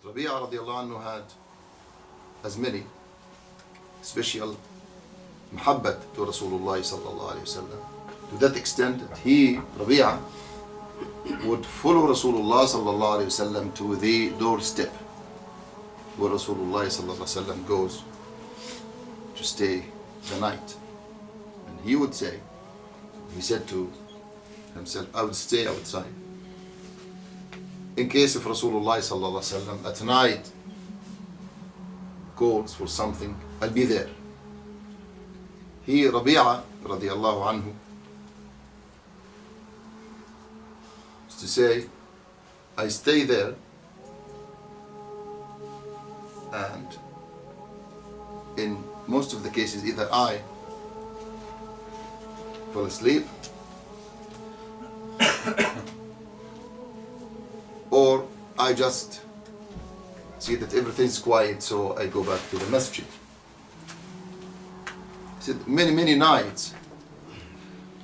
But Rabi'a radiallahu anhu had as many special muhabbat to Rasulullah sallallahu alayhi wasallam, to that extent that he, Rabi'a, would follow Rasulullah sallallahu alayhi wasallam to the doorstep where Rasulullah sallallahu alayhi wasallam goes to stay the night. And he would say, he said to himself, I would stay outside. In case if Rasulullah sallallahu alayhi wasallam at night calls for something, I'll be there. He, Rabi'a radiallahu anhu, to say, I stay there, and in most of the cases either I fall asleep or I just see that everything's quiet, so I go back to the masjid. He said many nights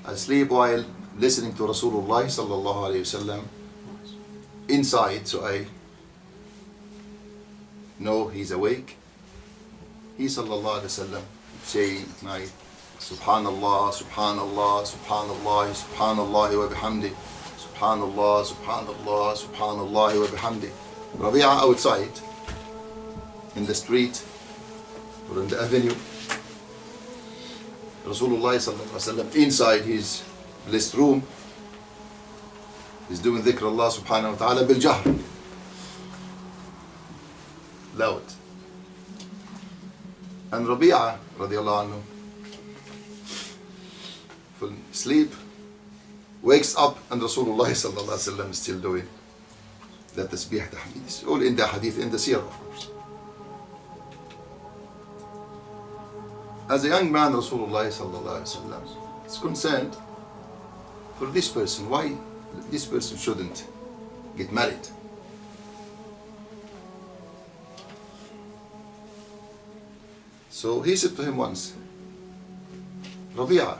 I sleep while listening to Rasulullah sallallahu alayhi wasallam inside, so I know he's awake. He sallallahu alayhi wasallam saying at night, Subhanallah, Subhanallah, Subhanallah, Subhanallah wa bihamdi, Subhanallah, Subhanallah, Subhanallah wa bihamdi. Rabi'a outside in the street or in the avenue, Rasulullah sallallahu alayhi wasallam inside his blessed room is doing dhikr Allah subhanahu wa ta'ala bil jahr, loud. And Rabi'a radiallahu anhu fell asleep, wakes up, and Rasulullah sallallahu alayhi wasallam is still doing that tasbih tahmid. It's all in the hadith, in the seerah, of course. As a young man, Rasulullah sallallahu alayhi wasallam is concerned for this person, why this person shouldn't get married. So he said to him once, Rabi'a,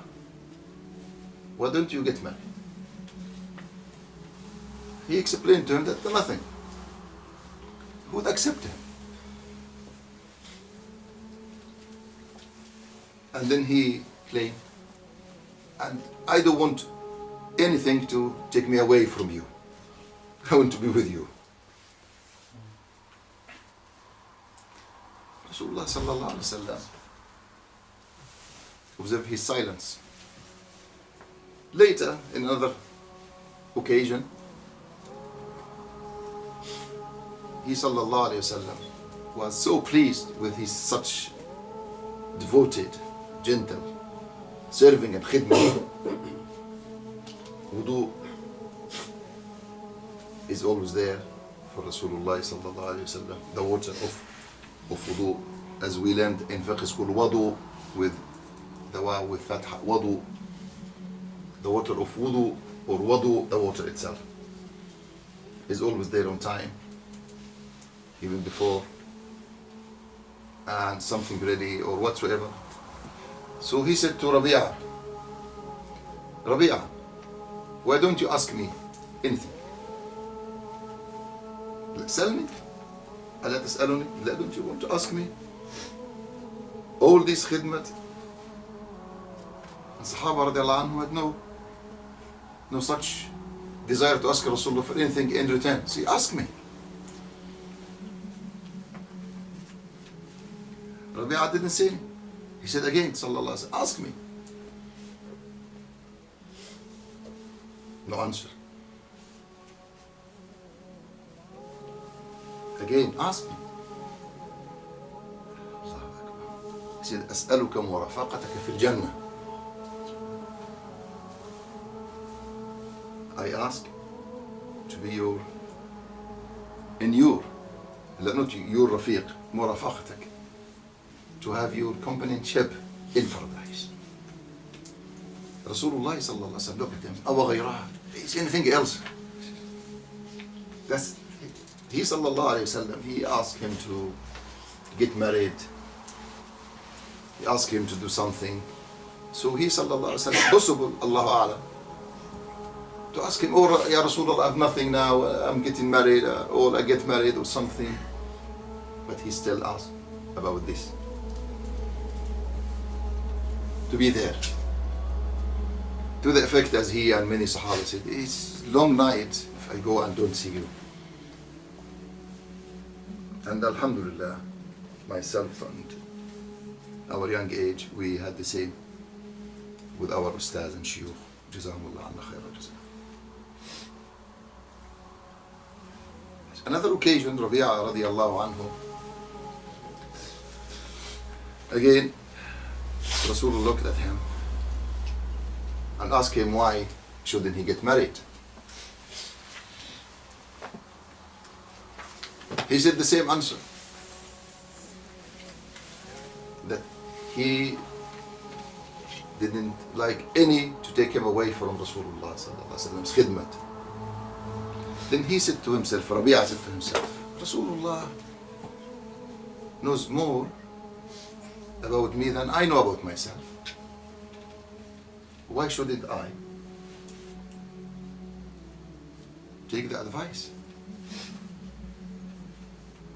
why don't you get married? He explained to him that nothing. Who would accept him? And then he claimed, and I don't want anything to take me away from you. I want to be with you. Rasulullah sallallahu alaihi wasallam observed his silence. Later, in another occasion, he sallallahu alaihi wasallam was so pleased with his such devoted, gentle serving and khidmah. Wudu is always there for Rasulullah sallallahu alayhi wasallam. The water of wudu, as we learned in fiqh school, wudu with the waw with fatha, wudu, the water of wudu, or wudu, the water itself, is always there on time, even before, and something ready or whatsoever. So he said to Rabi'a, Rabi'a, why don't you ask me anything? سألني ألا تسألني? Don't you want to ask me all this khidmat? And Sahaabah radiallahu anhu had no such desire to ask Rasulullah for anything in return. So he asked me. Rabi'a didn't say. He said again, sallallahu alaihi wasallam, ask me. No answer. Again, ask me. He said, أسألك مرافقتك في الجنة. I ask to be your not your رفيق, مرافقتك, to have your companionship in paradise. Rasulullah sallallahu alaihi wasallam looked at him, أو غيرها, is anything else? That's he sallallahu alaihi wasallam. He asked him to get married. He asked him to do something. So he sallallahu alaihi wasallam, possible, Allahu A'lam, to ask him, oh, Ya Rasulullah, I have nothing now, I'm getting married, or I get married or something. But he still asked about this. To be there. To the effect as he and many Sahaba said, it's long night if I go and don't see you. And Alhamdulillah, myself and our young age, we had the same with our Ustaz and Shuyukh. Jazahumullah anna khaira jazah. Another occasion, Rabi'a radiallahu anhu, again, Rasulullah looked at him and asked him why shouldn't he get married. He said the same answer, that he didn't like any to take him away from Rasulullah sallallahu alaihi wasallam's khidmat. Then he said to himself, Rabi'a said to himself, Rasulullah knows more about me than I know about myself. Why shouldn't I take the advice?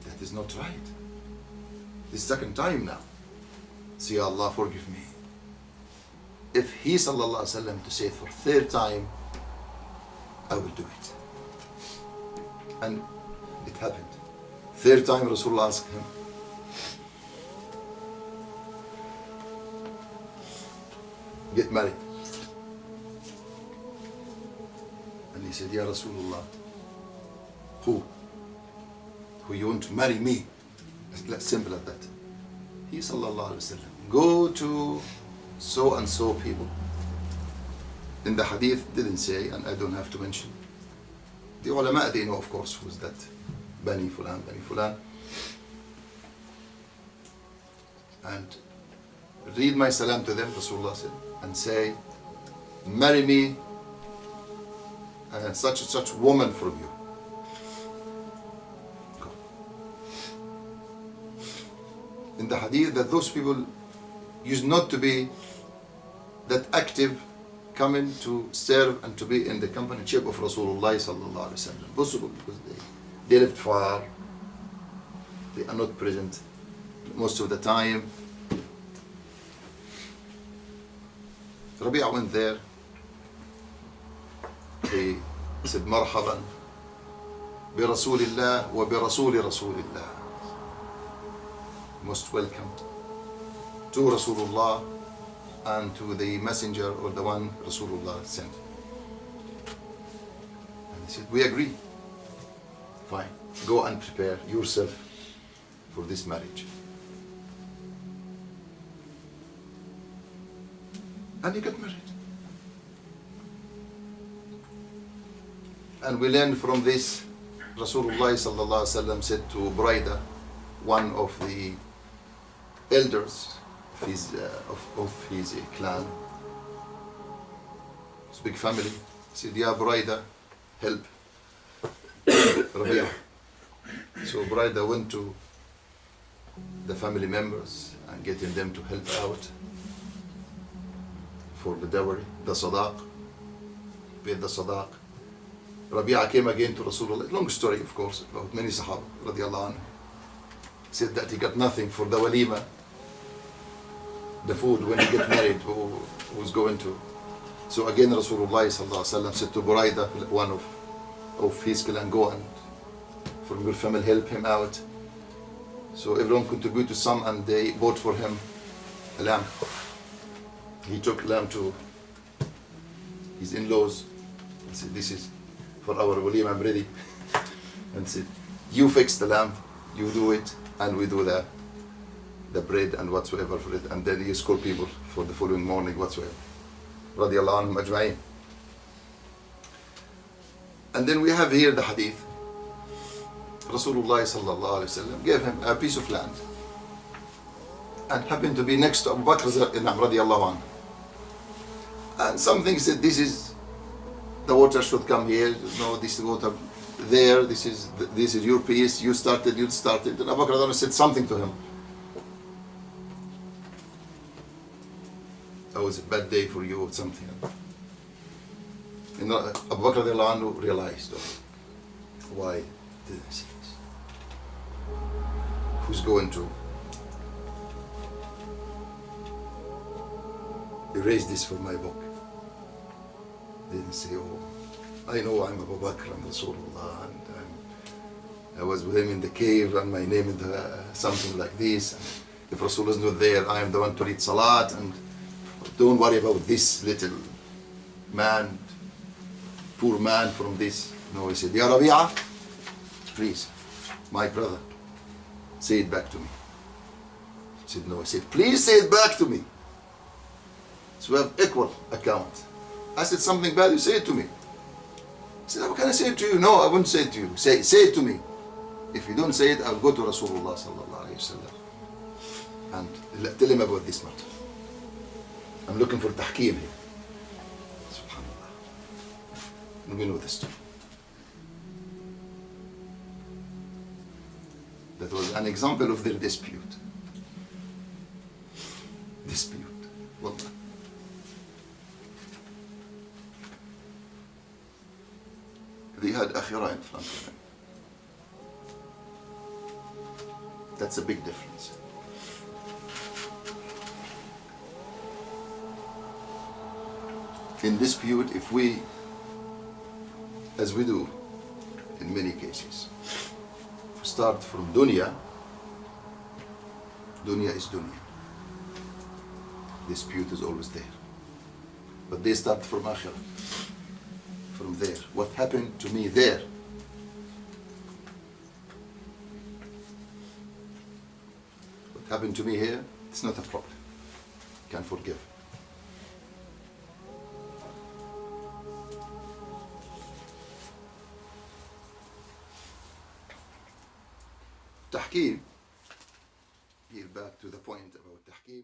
That is not right. This second time now. Say, Allah forgive me. If he sallallahu alaihi wasallam to say it for third time, I will do it. And it happened. Third time Rasulullah asked him, get married. And he said, Ya Rasulullah, who you want to marry me? It's simple as that. He sallallahu alaihi wasallam, go to so and so people. In the hadith didn't say, and I don't have to mention. The ulama, they know of course who's that. Bani Fulan, Bani Fulan. And read my salam to them, Rasulullah said, and say, marry me and such and such woman from you. Go. In the hadith that those people used not to be that active, coming to serve and to be in the companionship of Rasulullah sallallahu alaihi wasallam. Possible because they lived far, they are not present most of the time. Rabi'a went there. He said, Marhaban bi Rasool'Allaah wa bi Rasool'Allaah. Most welcome to Rasulullah and to the messenger or the one Rasulullah sent. And he said, we agree. Fine. Go and prepare yourself for this marriage. And he got married. And we learn from this, Rasulullah sallallahu alaihi wasallam said to Buraida, one of the elders of his clan, his big family, he said, Ya Buraida, help Rabi'a. So Buraida went to the family members and getting them to help out for the dowry, the sadaq, paid the sadaq. Rabi'a came again to Rasulullah. Long story, of course, about many Sahaabah, radiallahu anhu. Said that he got nothing for the walima, the food when he get married, who was going to. So again, Rasulullah sallallahu alaihi wasallam said to Buraida, one of his clan, go and from your family help him out. So everyone contributed some, and they bought for him a lamb. He took lamb to his in-laws and said, this is for our walima, I'm ready. And said, you fix the lamb, you do it, and we do the bread and whatsoever for it. And then you call people for the following morning whatsoever. Radiallahu anhum ajma'in. And then we have here the hadith. Rasulullah sallallahu alaihi wasallam gave him a piece of land and happened to be next to Abu Bakr radiallahu anhu. And something said, this is, the water should come here, no, this is water there, this is your piece, you started. And Abu Bakr said something to him. That was a bad day for you or something. And Abu Bakr radiallahu anhu realized, why didn't I say this? Who's going to erase this from my book? Didn't say, oh, I know I'm Abu Bakr, I'm Rasool'Allaah, and I was with him in the cave, and my name is something like this. And if Rasul is not there, I am the one to lead Salat, and don't worry about this little man, poor man from this. No, he said, Ya Rabi'ah, please, my brother, say it back to me. He said, no. He said, please say it back to me. So we have equal account. I said something bad, you say it to me. He said, how can I say it to you? No, I won't say it to you. Say it to me. If you don't say it, I'll go to Rasool'Allaah sallallahu alayhi wasallam and tell him about this matter. I'm looking for tahkeem here. Subhanallah. And we know this too. That was an example of their dispute. Wallah. They had Akhirah in front of them. That's a big difference. In dispute, if we, as we do in many cases, if we start from Dunya, Dunya is Dunya. Dispute is always there. But they start from Akhirah, from there. What happened to me there? What happened to me here? It's not a problem. Can forgive. Tahkeem, here back to the point about Tahkeem.